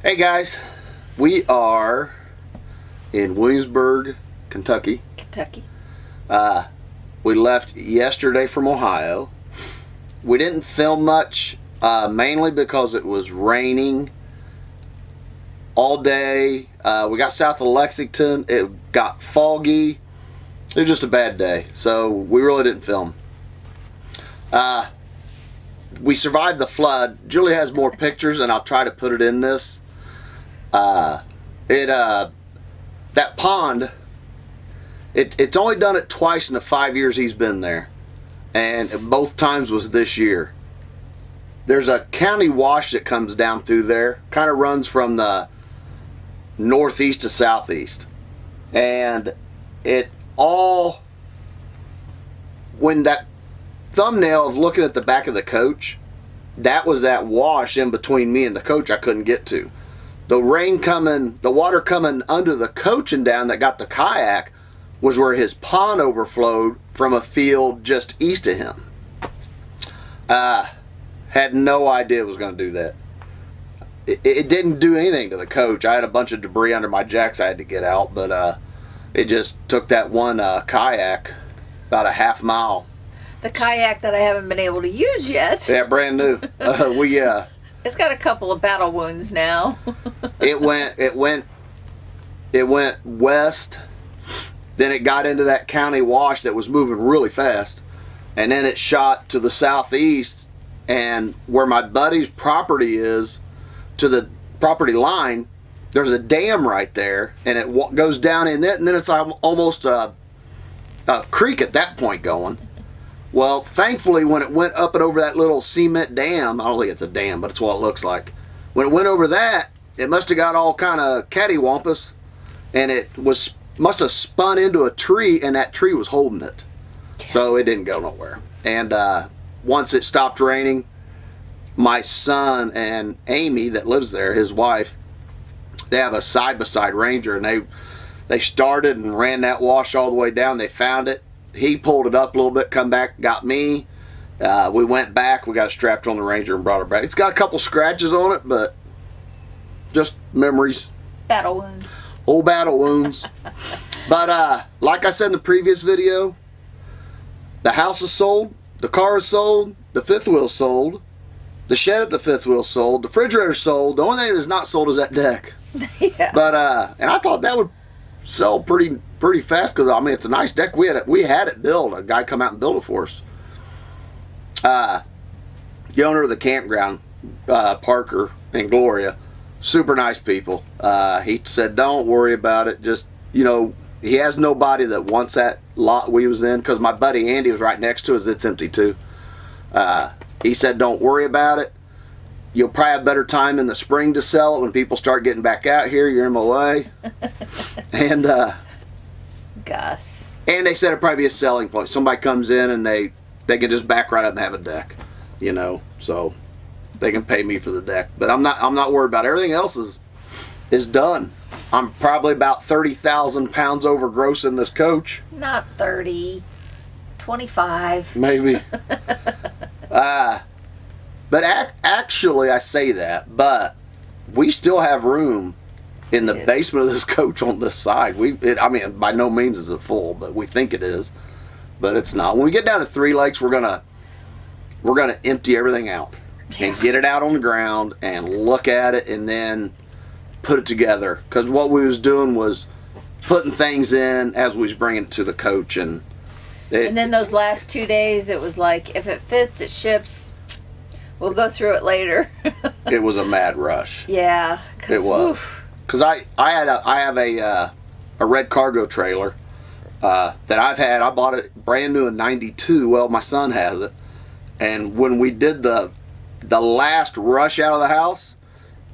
Hey guys, we are in Williamsburg, Kentucky. We left yesterday from Ohio. We didn't film much, mainly because it was raining all day. We got south of Lexington. It got foggy. It was just a bad day, so we really didn't film. We survived the flood. Julie has more pictures, and I'll try to put it in this. That pond, it's only done it twice in the 5 years he's been there, and both times was this year. There's a county wash that comes down through there, kind of runs from the northeast to southeast, and it all, when that thumbnail of looking at the back of the coach, that was that wash in between me and the coach I couldn't get to. The rain coming, the water coming under the coach and down that got the kayak was where his pond overflowed from a field just east of him. Had no idea it was going to do that. It didn't do anything to the coach. I had a bunch of debris under my jacks I had to get out, but it just took that one kayak about a half mile. The kayak that I haven't been able to use yet. Yeah, brand new. It's got a couple of battle wounds now. It went west, then it got into that county wash that was moving really fast, and then it shot to the southeast, and where my buddy's property is, to the property line, there's a dam right there, and it goes down in it, and then it's almost a creek at that point going. Well, thankfully, when it went up and over that little cement dam, I don't think it's a dam, but it's what it looks like. When it went over that, it must have got all kind of cattywampus, and it must have spun into a tree, and that tree was holding it. So it didn't go nowhere. And once it stopped raining, my son and Amy that lives there, his wife, they have a side-by-side Ranger, and they started and ran that wash all the way down. They found it. He pulled it up a little bit, come back, got me. We went back. We got it strapped on the Ranger and brought it back. It's got a couple scratches on it, but just memories. Battle wounds. Old battle wounds. But like I said in the previous video, the house is sold, the car is sold, the fifth wheel sold, the shed at the fifth wheel sold, the refrigerator sold. The only thing that is not sold is that deck. Yeah. But and I thought that would sell pretty fast, because I mean it's a nice deck. We had it built. A guy come out and built it for us. The owner of the campground, Parker and Gloria, super nice people. He said, don't worry about it. Just, he has nobody that wants that lot we was in, because my buddy Andy was right next to us. It's empty too. He said, don't worry about it. You'll probably have better time in the spring to sell it when people start getting back out here. You're in my way. And Gus. And they said it'd probably be a selling point. Somebody comes in and they can just back right up and have a deck, so they can pay me for the deck. But I'm not worried about it. Everything else is done. I'm probably about 30,000 pounds over gross in this coach. Not 30, 25. Maybe. But actually, I say that, but we still have room in the basement of this coach on this side. I mean, by no means is it full, but we think it is. But it's not. When we get down to Three Lakes, we're gonna empty everything out and get it out on the ground and look at it and then put it together. Because what we was doing was putting things in as we was bringing it to the coach, and then those last 2 days, it was like, if it fits, it ships. We'll go through it later. It was a mad rush. Yeah, it was. Because I have a red cargo trailer that I've had. I bought it brand new in '92. Well, my son has it. And when we did the last rush out of the house,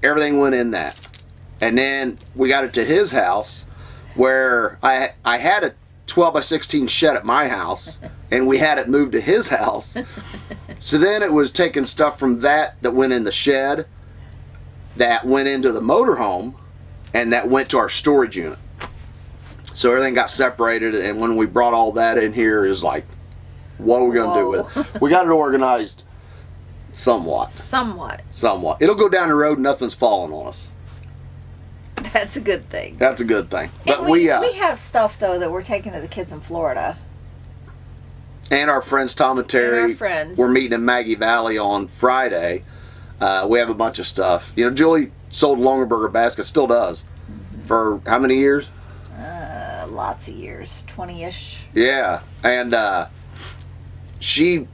everything went in that. And then we got it to his house, where I had a 12 by 16 shed at my house, and we had it moved to his house. So then it was taking stuff from that went in the shed, that went into the motorhome, and that went to our storage unit. So everything got separated, and when we brought all that in here, is like, what are we going to do with it? We got it organized somewhat. Somewhat. It'll go down the road and nothing's falling on us. That's a good thing. That's a good thing. But And we have stuff though that we're taking to the kids in Florida. And our friends Tom and Terry. And our friends. We're meeting in Maggie Valley on Friday. We have a bunch of stuff. You know, Julie sold Longaberger baskets, still does. For how many years? Lots of years, 20-ish. Yeah, and she.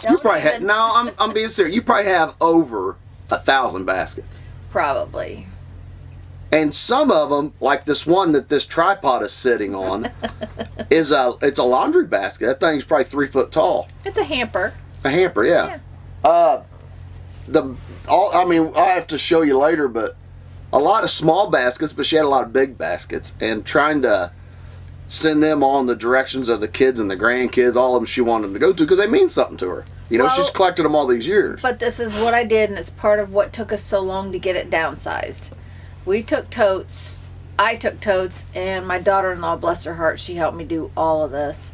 You probably had. No, I'm being serious. You probably have over 1,000 baskets. Probably. And some of them, like this one that this tripod is sitting on, it's a laundry basket. That thing's probably 3 foot tall. It's a hamper. A hamper, yeah. I mean, I'll have to show you later, but a lot of small baskets, but she had a lot of big baskets, and trying to send them all in the directions of the kids and the grandkids, all of them she wanted them to go to, because they mean something to her. You know, Well, she's collected them all these years. But this is what I did, and it's part of what took us so long to get it downsized. We took totes. I took totes, and my daughter-in-law, bless her heart, she helped me do all of this.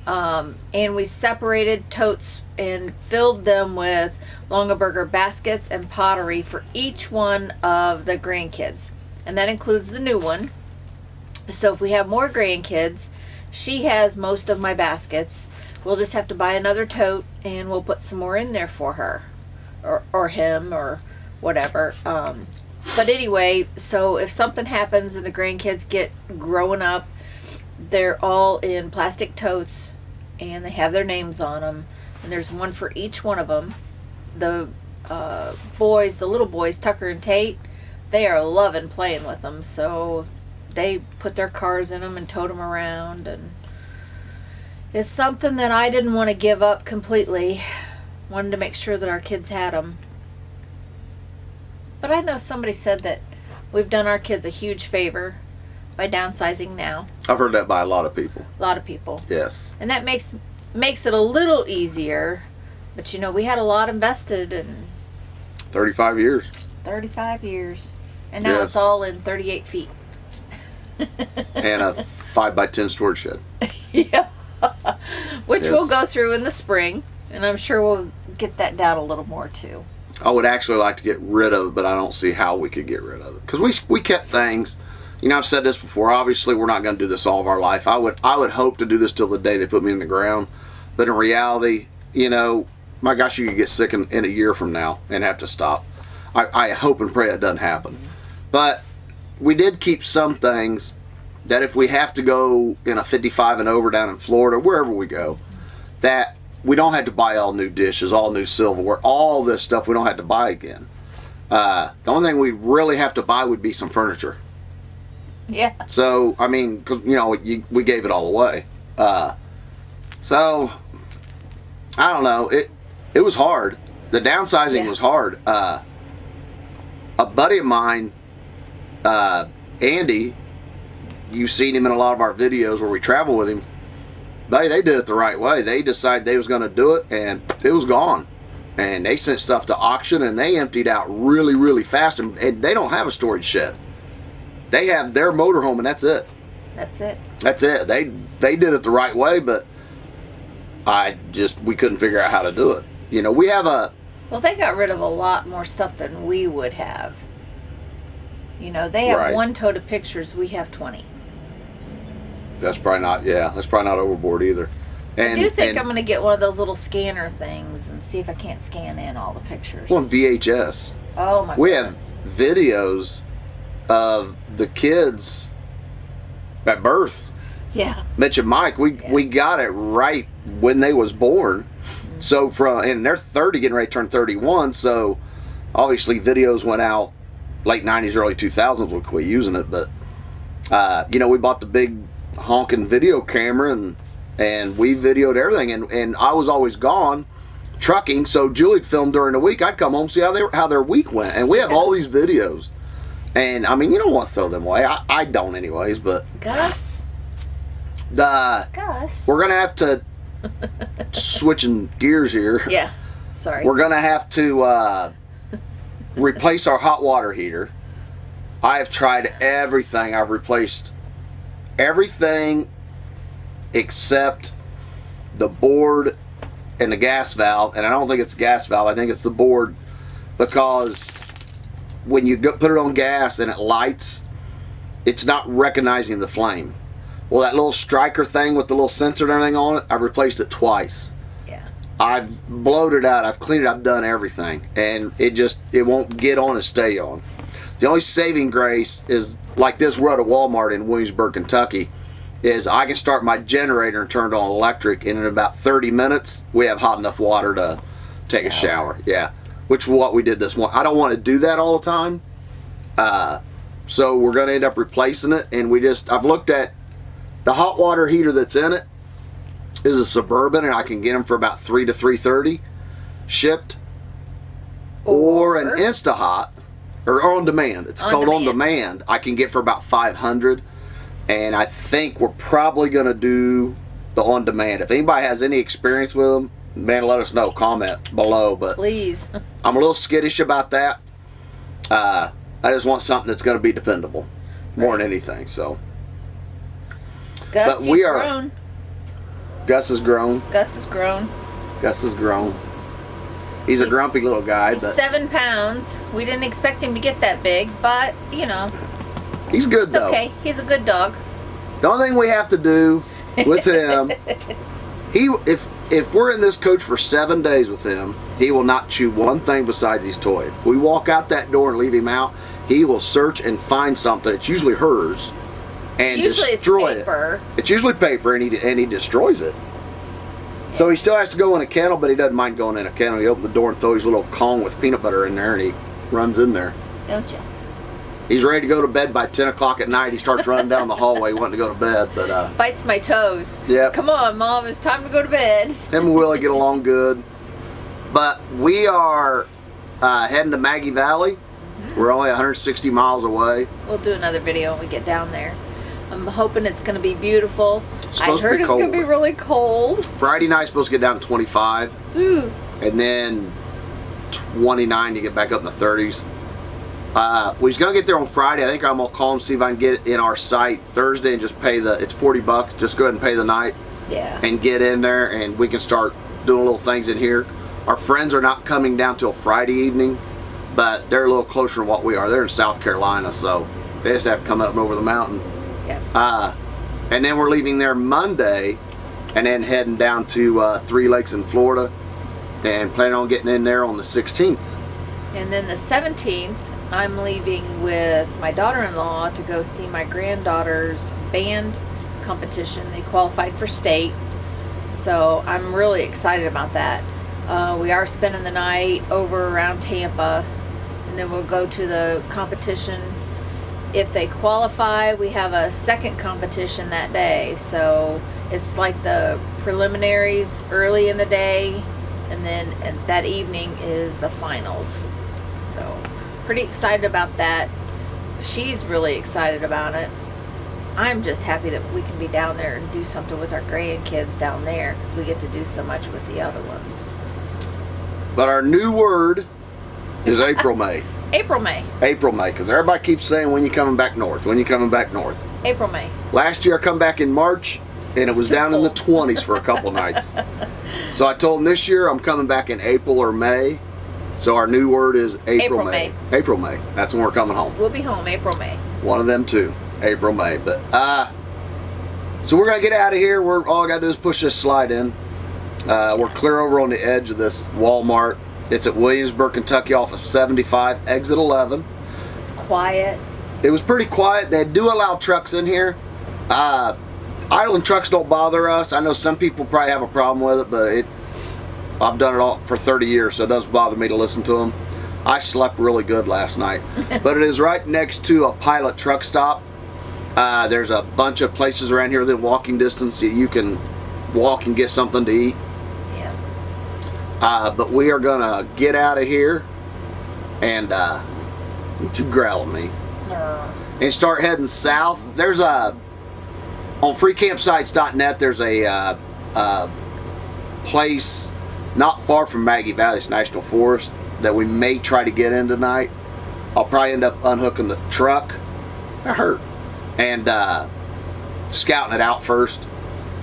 And we separated totes and filled them with Longaberger baskets and pottery for each one of the grandkids. And that includes the new one. So if we have more grandkids, she has most of my baskets. We'll just have to buy another tote, and we'll put some more in there for her. Or him, or whatever. But anyway, so if something happens and the grandkids get growing up, they're all in plastic totes, and they have their names on them, and there's one for each one of them. The boys, the little boys, Tucker and Tate, they are loving playing with them, so they put their cars in them and tote them around, and it's something that I didn't want to give up completely. Wanted to make sure that our kids had them. But I know somebody said that we've done our kids a huge favor by downsizing now. I've heard that by a lot of people. A lot of people. Yes. And that makes it a little easier. But you know, we had a lot invested in 35 years. 35 years. And now Yes. it's all in 38 feet. And a 5x10 storage shed. Yeah. Which Yes. we'll go through in the spring. And I'm sure we'll get that down a little more too. I would actually like to get rid of it, but I don't see how we could get rid of it. Because we kept things. You know, I've said this before. Obviously, we're not going to do this all of our life. I would hope to do this till the day they put me in the ground. But in reality, you know, my gosh, you could get sick in a year from now and have to stop. I hope and pray that doesn't happen. But we did keep some things that if we have to go in a 55 and over down in Florida, wherever we go, that we don't have to buy all new dishes, all new silverware, all this stuff we don't have to buy again. The only thing we really have to buy would be some furniture. Yeah. So, I mean, because, you know, we gave it all away. So, I don't know. It was hard. The downsizing was hard. A buddy of mine, Andy, you've seen him in a lot of our videos where we travel with him. They did it the right way. They decided they was going to do it, and it was gone. And they sent stuff to auction, and they emptied out really, really fast. And they don't have a storage shed. They have their motorhome, and that's it. That's it. That's it. They did it the right way, but we couldn't figure out how to do it. You know, we have Well, they got rid of a lot more stuff than we would have. You know, they have Right. one tote of pictures. We have 20. that's probably not overboard either. And, I do think and, I'm going to get one of those little scanner things and see if I can't scan in all the pictures. well, VHS. Oh my We goodness. have videos of the kids at birth. Yeah. Mitch and Mike, we got it right when they was born. So and they're 30, getting ready to turn 31. So obviously videos went out late 90s, early 2000s. We quit using it, but you know, we bought the big honking video camera and we videoed everything. And I was always gone trucking, so Julie'd film during the week. I'd come home, see how their week went, and we have all these videos. And I mean, you don't want to throw them away. I don't, anyways. But Gus. we're gonna have to switching gears here. Yeah. Sorry. We're gonna have to replace our hot water heater. I have tried everything. I've replaced everything except the board and the gas valve. And I don't think it's the gas valve. I think it's the board, because when you put it on gas and it lights, it's not recognizing the flame. Well, that little striker thing with the little sensor and everything on it, I've replaced it twice. Yeah. I've blowed it out, I've cleaned it, I've done everything, and it won't get on and stay on. The only saving grace is, like this, we're at a Walmart in Williamsburg, Kentucky, is I can start my generator and turn it on electric, and in about 30 minutes, we have hot enough water to take a shower. Yeah, which is what we did this morning. I don't want to do that all the time, so we're going to end up replacing it, and I've looked at the hot water heater that's in it is a Suburban, and I can get them for about $3 to $3.30 shipped, or an Instahot, or on demand. It's called on demand. I can get for about $500, and I think we're probably going to do the on demand. If anybody has any experience with them, man, let us know. Comment below. But please, I'm a little skittish about that. I just want something that's going to be dependable more than anything. So. Gus, but we are. Grown. Gus is grown. Gus is grown. Gus is grown. He's a grumpy little guy. He's 7 pounds. We didn't expect him to get that big, but you know. He's good it's though. Okay, he's a good dog. The only thing we have to do with him, if we're in this coach for 7 days with him, he will not chew one thing besides his toy. If we walk out that door and leave him out, he will search and find something. It's usually hers. And usually destroy it's paper. It's usually paper, and he destroys it. So he still has to go in a kennel, but he doesn't mind going in a kennel. He opens the door and throws his little Kong with peanut butter in there, and he runs in there. Don't you? He's ready to go to bed by 10 o'clock at night. He starts running down the hallway wanting to go to bed. But bites my toes. Yeah. Come on, Mom, it's time to go to bed. Him and Willie get along good. But we are heading to Maggie Valley. Mm-hmm. We're only 160 miles away. We'll do another video when we get down there. I'm hoping it's going to be beautiful. I heard it's going to be really cold. Friday night's supposed to get down to 25. Ooh. And then 29, you get back up in the 30s. We was going to get there on Friday. I think I'm going to call him, see if I can get it in our site Thursday and just pay it's $40. Just go ahead and pay the night. Yeah. And get in there, and we can start doing little things in here. Our friends are not coming down till Friday evening, but they're a little closer than what we are. They're in South Carolina, so they just have to come up and over the mountain. Yep. And then we're leaving there Monday, and then heading down to 3 Lakes in Florida, and planning on getting in there on the 16th. And then the 17th, I'm leaving with my daughter-in-law to go see my granddaughter's band competition. They qualified for state, so I'm really excited about that. We are spending the night over around Tampa, and then we'll go to the competition. If they qualify, we have a second competition that day. So it's like the preliminaries early in the day, and then that evening is the finals. So pretty excited about that. She's really excited about it. I'm just happy that we can be down there and do something with our grandkids down there, because we get to do so much with the other ones. But our new word is April May. April May. April May, because everybody keeps saying, when you coming back north? When you coming back north? April May. Last year I come back in March, and it was down in the 20s for a couple nights. So I told them this year I'm coming back in April or May. So our new word is April May. April May. That's when we're coming home. We'll be home April May. One of them two. April May. But so we're gonna get out of here. All I gotta do is push this slide in. We're clear over on the edge of this Walmart. It's at Williamsburg, Kentucky, off of 75, exit 11. It's quiet. It was pretty quiet. They do allow trucks in here. Island trucks don't bother us. I know some people probably have a problem with it, but I've done it all for 30 years, so it doesn't bother me to listen to them. I slept really good last night. But it is right next to a Pilot truck stop. There's a bunch of places around here within walking distance that you can walk and get something to eat. But we are gonna get out of here and don't you growl at me, and start heading south. There's on freecampsites.net there's a place not far from Maggie Valley National Forest that we may try to get in tonight. I'll probably end up unhooking the truck. That hurt. And scouting it out first.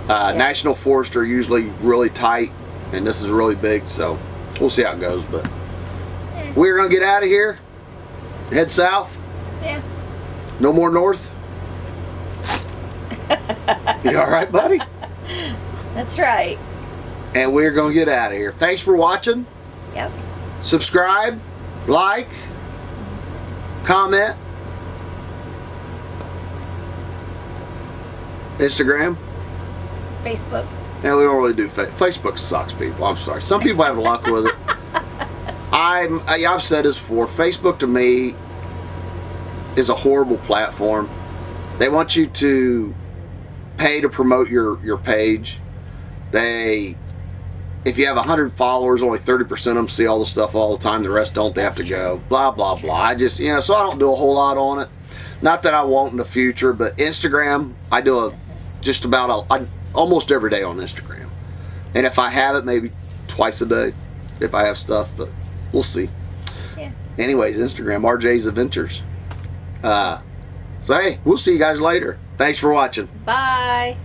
National Forests are usually really tight, and this is really big, so we'll see how it goes. But we're gonna get out of here, Head south. Yeah. No more north. You all right, buddy? That's right. And we're going to get out of here. Thanks for watching. Yep. Subscribe, like, comment. Instagram. Facebook. And we don't really do Facebook. Sucks, people. I'm sorry. Some people have luck with it. I've said this before. Facebook to me is a horrible platform. They want you to pay to promote your page. If you have 100 followers, only 30% of them see all the stuff all the time. The rest don't. They have to go. Blah blah blah. I just so I don't do a whole lot on it. Not that I won't in the future, but Instagram I do almost every day on Instagram. And if I have it, maybe twice a day if I have stuff, but we'll see. Yeah. Anyways, Instagram, RJ's Adventures. So hey, we'll see you guys later. Thanks for watching. Bye.